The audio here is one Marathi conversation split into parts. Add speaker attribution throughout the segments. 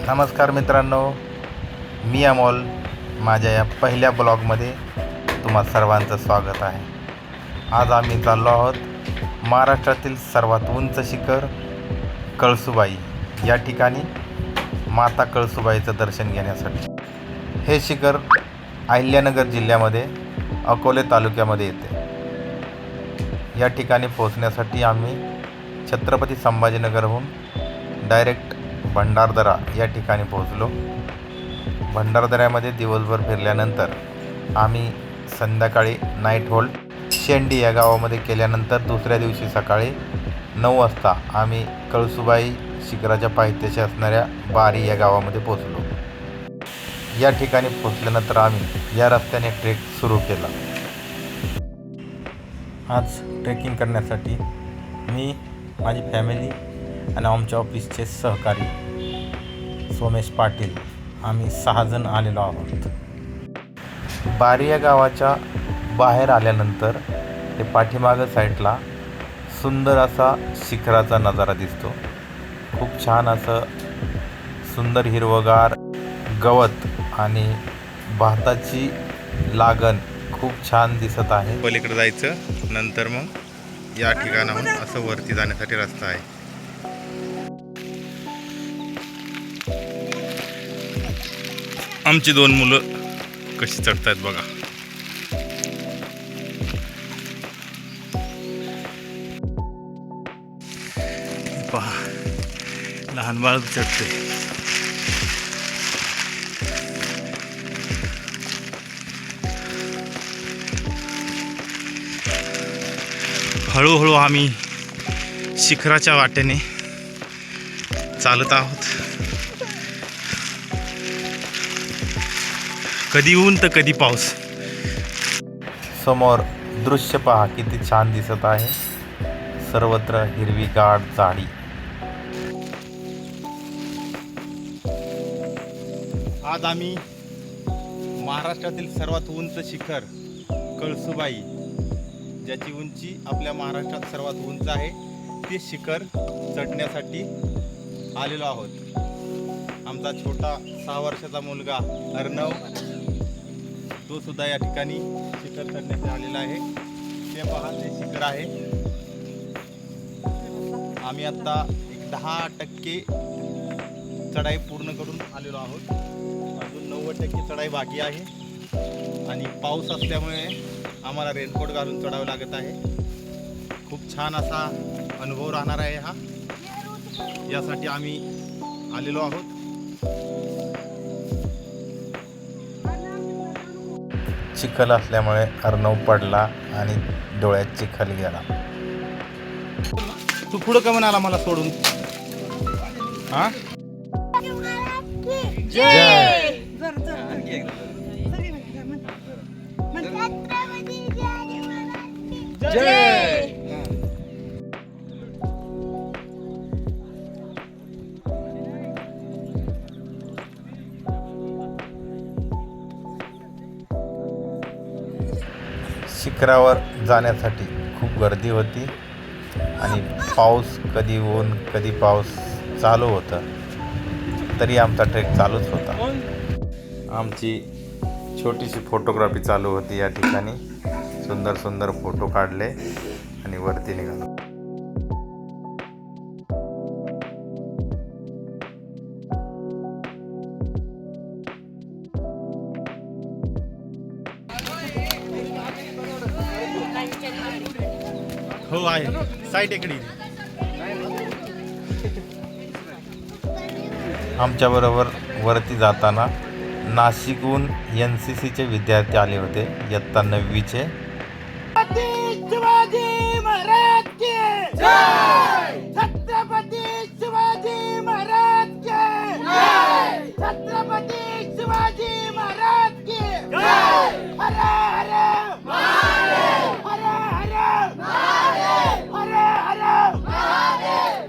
Speaker 1: नमस्कार मित्रांनो, मी अमोल. माझ्या या पहिल्या ब्लॉगमध्ये तुम्हा सर्वांचं स्वागत आहे. आज आम्ही चाललो आहोत महाराष्ट्रातील सर्वात उंच शिखर कळसूबाई या ठिकाणी माता कळसूबाईचं दर्शन घेण्यासाठी. हे शिखर अहिल्यानगर जिल्ह्यामध्ये अकोले तालुक्यामध्ये येते. या ठिकाणी पोहोचण्यासाठी आम्ही छत्रपती संभाजीनगरहून डायरेक्ट भंडारदरा या ठिकाणी पोहोचलो. भंडारदऱ्यामध्ये दिवसभर फिरल्यानंतर आम्ही संध्याकाळी नाईट होल्ड शेंडी या गावामध्ये केल्यानंतर दुसऱ्या दिवशी सकाळी 9 वाजता आम्ही कळसूबाई शिखराच्या पायथ्याशी असणाऱ्या बारी या गावामध्ये पोहोचलो. या ठिकाणी पोहोचल्यानंतर आम्ही या रस्त्याने ट्रेक सुरू केला. आज ट्रेकिंग करण्यासाठी मी, माझी फॅमिली आणि आमच्या ऑफिसचे सहकारी सोमेश पाटील आम्ही 6 जण आलेलो आहोत. बारी या गावाच्या बाहेर आल्यानंतर ते पाठीमागं साईडला सुंदर असा शिखराचा नजारा दिसतो. खूप छान असं सुंदर हिरवगार गवत आणि भाताची लागण खूप छान दिसत आहे. पलीकडे जायचं, नंतर मग या ठिकाणाहून असं वरती जाण्यासाठी रस्ता आहे. आमची 2 मुलं कशी चढतायत बघा. पहा, लहान बाळ चढते. हळूहळू आम्ही शिखराच्या वाटेने चालत आहोत. कधी ऊन तर कधी पाऊस. समोर दृश्य पहा किती छान दिसत आहे. सर्वत्र हिरवीगार झाडी. आज आम्ही महाराष्ट्रातील सर्वात उंच शिखर कळसूबाई, ज्याची उंची आपल्या महाराष्ट्रात सर्वात उंच आहे, ते शिखर चढण्यासाठी आलेलो आहोत. आमचा छोटा 6 वर्षाचा मुलगा अर्णव, तो सुद्धा या ठिकाणी शिखर चढण्यासाठी आलेला आहे. ते पहा, ते शिखर आहे. आम्ही आत्ता 10% चढाई पूर्ण करून आलेलो आहोत. अजून 90% चढाई बाकी आहे आणि पाऊस असल्यामुळे आम्हाला रेनकोट घालून चढावं लागत आहे. खूप छान असा अनुभव राहणार आहे हा. यासाठी आम्ही आलेलो आहोत. चिखल असल्यामुळे अर्णव पडला आणि डोळ्यात चिखल गेला. तू पुढं का म्हणाला मला सोडून? हा, जय जय. शिखरावर जाण्यासाठी खूप गर्दी होती आणि पाऊस, कधी ऊन कधी पाऊस चालू होतं, तरी आमचा ट्रेक चालूच होता. आमची छोटीशी फोटोग्राफी चालू होती. या ठिकाणी सुंदर सुंदर फोटो काढले आणि वरती निघालो. हो आहे, साईड इकडे. आमच्याबरोबर वरती जाताना नाशिकहून NCCचे विद्यार्थी आले होते, इयत्ता 9वीचे.
Speaker 2: शिवाजी महाराज की जय. छत्रपती शिवाजी महाराज की जय. छत्रपती शिवाजी महाराज की जय. हर हर महादेव. हर हर महादेव. हर हर महादेव.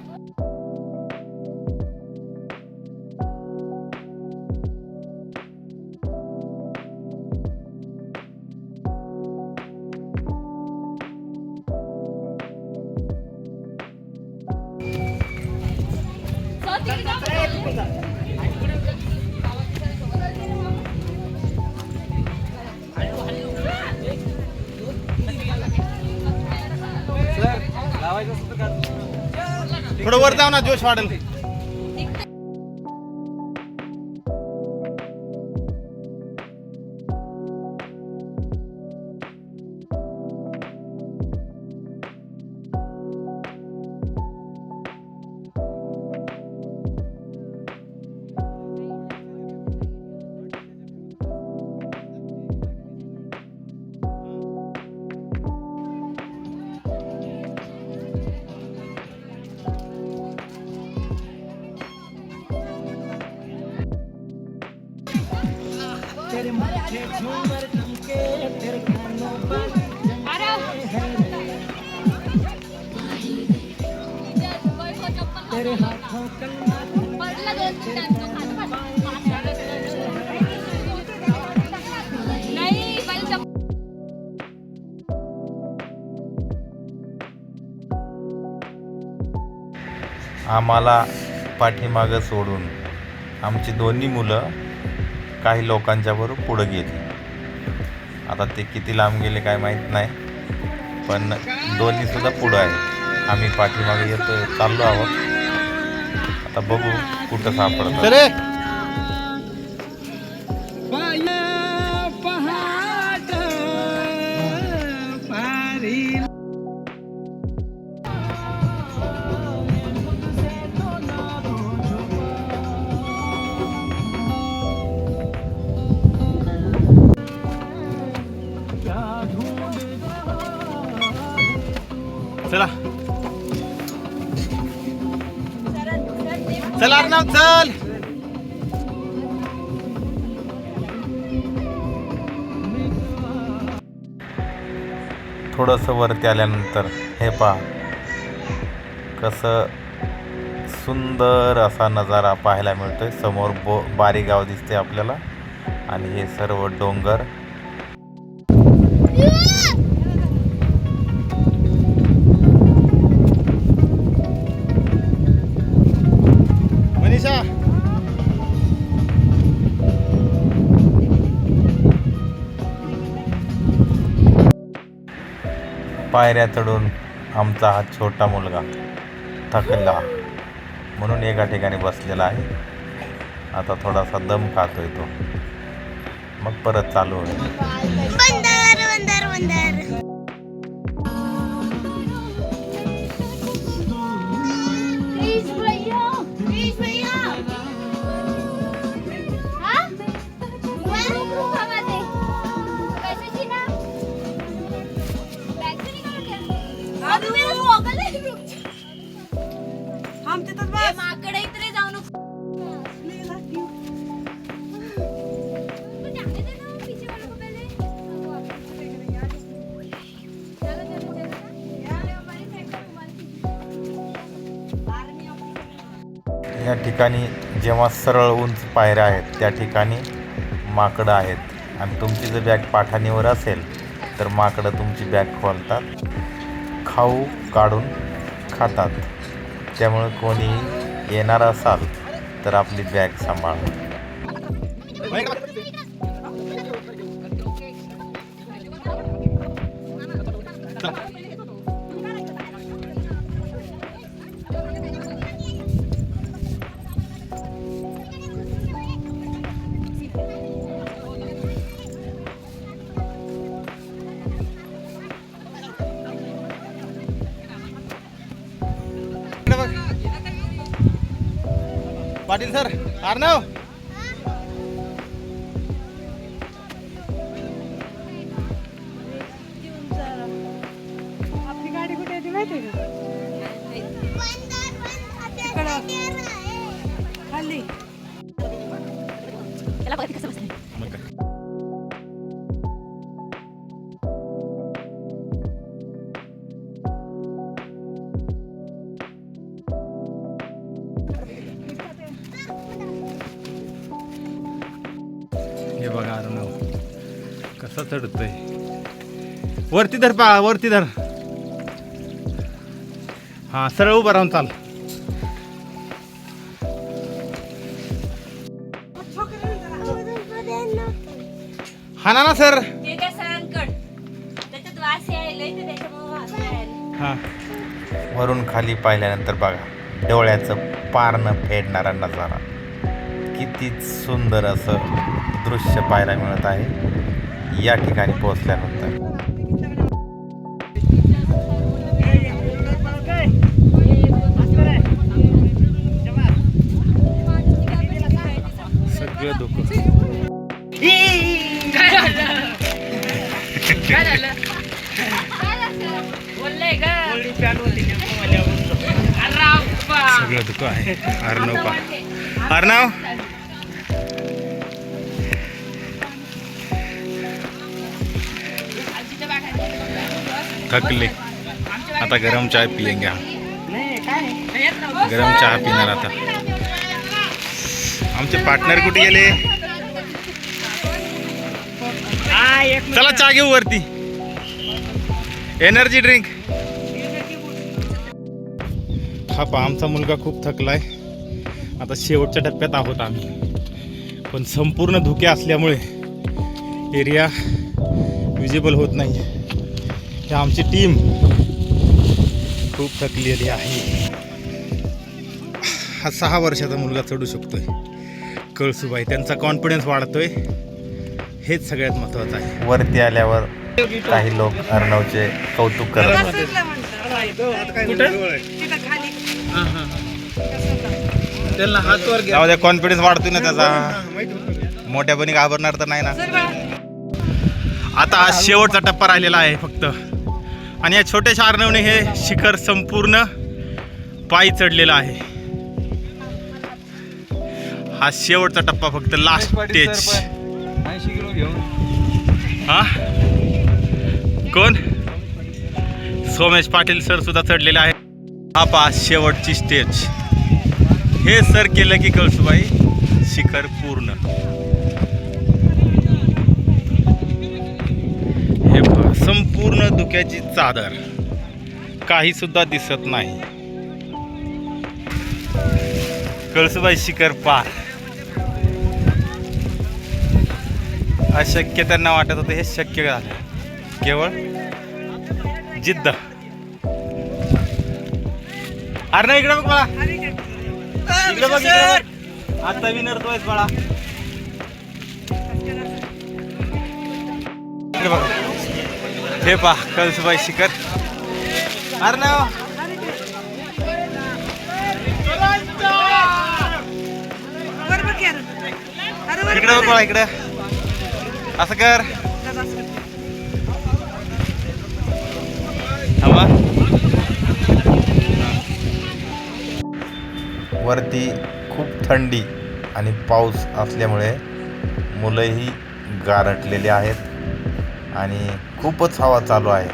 Speaker 1: थोडं वर जाऊ ना, जोश वाढेल. आम्हाला पाठीमागं सोडून आमची दोन्ही मुलं काही लोकांच्या बरोबर पुढं गेली. आता ते किती लांब गेले काय माहीत नाही, पण दोन्हीसुद्धा पुढं आहे. आम्ही पाठीमागे येतो, चाललो आहोत. आता बघू कुठं सापडतं. चला चल अर्णव चल. थोडंसं वरती आल्यानंतर हे पहा, कसं सुंदर असा नजारा पाहायला मिळतोय. समोर बारी गाव दिसते आपल्याला आणि हे सर्व डोंगर. मनीषा पायऱ्या चढून आमचा हा छोटा मुलगा थकला म्हणून एका ठिकाणी बसलेला आहे. आता थोडासा दम खातोय तो, मग परत चालू होईल. या ठिकाणी जेव्हा सरळ उंच पायऱ्या आहेत त्या ठिकाणी माकडं आहेत आणि तुमची जर बॅग पाठाणीवर असेल तर माकडं तुमची बॅग खोलतात, खाऊ काढून खातात. त्यामुळे कोणी येणार असाल तर आपली बॅग सांभाळा. पाटील सर, अर्णव
Speaker 3: आपली गाडी कुठे आहे ती माहिती आहे का? खाली
Speaker 4: त्याला बघा कसं बसलं.
Speaker 1: हे बघा अर्णव कसा चढतोय. वरती धर पा, वरती धर. हा सरळ उभं राहून चाल. हा ना सर.
Speaker 4: ते काय सरांकड त्याच्यात वास यायला त्याच्यामुळे वास यायला.
Speaker 1: हा वरून खाली पाहिल्यानंतर बघा डोळ्याचं पारणं फेडणारा नजारा. किती सुंदर असं दृश्य पाहायला मिळत आहे या ठिकाणी पोहोचल्यानंतर. सगळं दुःख सगळं दुःख आहे. अर्णव थकले, आता गरम चाय पिलेंगे हम. गरम चहा पिणार आता. आमचे पार्टनर कुठे गेले? चला चहा घेऊ वरती. Energy drink. हा पहा, आमचा मुलगा खूप थकलाय. आता शेवटच्या टप्प्यात आहोत आम्ही, पण संपूर्ण धुके असल्यामुळे एरिया विजिबल होत नाही. ही आमची टीम खूप थकलेली आहे. हा 6 वर्षाचा मुलगा चढू शकतोय कळसूबाई. त्यांचा कॉन्फिडन्स वाढतोय, हेच सगळ्यात महत्त्वाचं आहे. वरती आल्यावर काही लोक अर्णवचे कौतुक करतात. कॉन्फिडन्स वाढतोय ना त्याचा. मोठ्यापणी घाबरणार तर नाही ना. आता हा शेवटचा टप्पा राहिलेला आहे फक्त, आणि या छोट्याशा अर्णवने हे शिखर संपूर्ण पायी चढलेला आहे. हा शेवटचा टप्पा, फक्त लास्ट स्टेज. हा कोण? सोमेश पाटील सर सुद्धा चढलेले आहे. हा पहा शेवटची स्टेज. हे सर केलं की कळसूबाई शिखर पूर्ण. हे पहा, संपूर्ण धुक्याची चादर, काही सुद्धा दिसत नाही. कळसूबाई शिखर पार. अशक्य त्यांना वाटत होतं, हे शक्य झालं केवळ जिद्द. अरे नाही, इकडे बघ बाळा, इकडे बघ, इकडे बघ. आता विनर तोयस बाळा. इकडे बघ, हे पहा कळसूबाई शिखर. अरे ना इकडे बघ बाळा, इकडे असं कर. हवा वरती खूप थंडी आणि पाऊस असल्यामुळे मुलंही गारटलेली आहेत आणि खूपच हवा चालू आहे,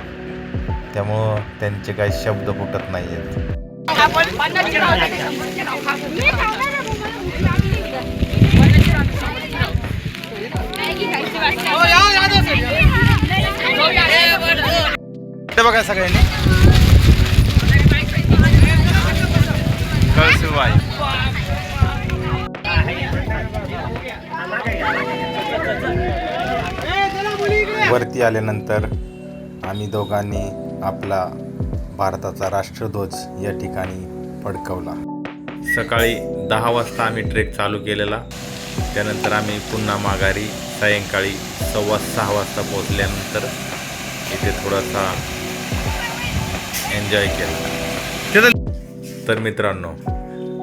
Speaker 1: त्यामुळं त्यांचे काही शब्द फुटत नाही आहेत. बघा सगळ्यांनी कळसूबाई. वरती आल्यानंतर आम्ही दोघांनी आपला भारताचा राष्ट्रध्वज या ठिकाणी फडकवला. सकाळी 10 वाजता आम्ही ट्रेक चालू केलेला. त्यानंतर आम्ही पुन्हा माघारी सायंकाळी 6:15 वाजता पोहोचल्यानंतर इथे थोडासा एन्जॉय केला. तर मित्रांनो,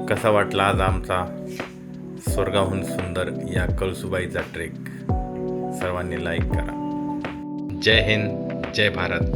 Speaker 1: कसा वाटला आज आमचा स्वर्गाहून सुंदर या कळसूबाईचा ट्रेक? सर्वांनी लाईक करा. जय हिंद, जय भारत.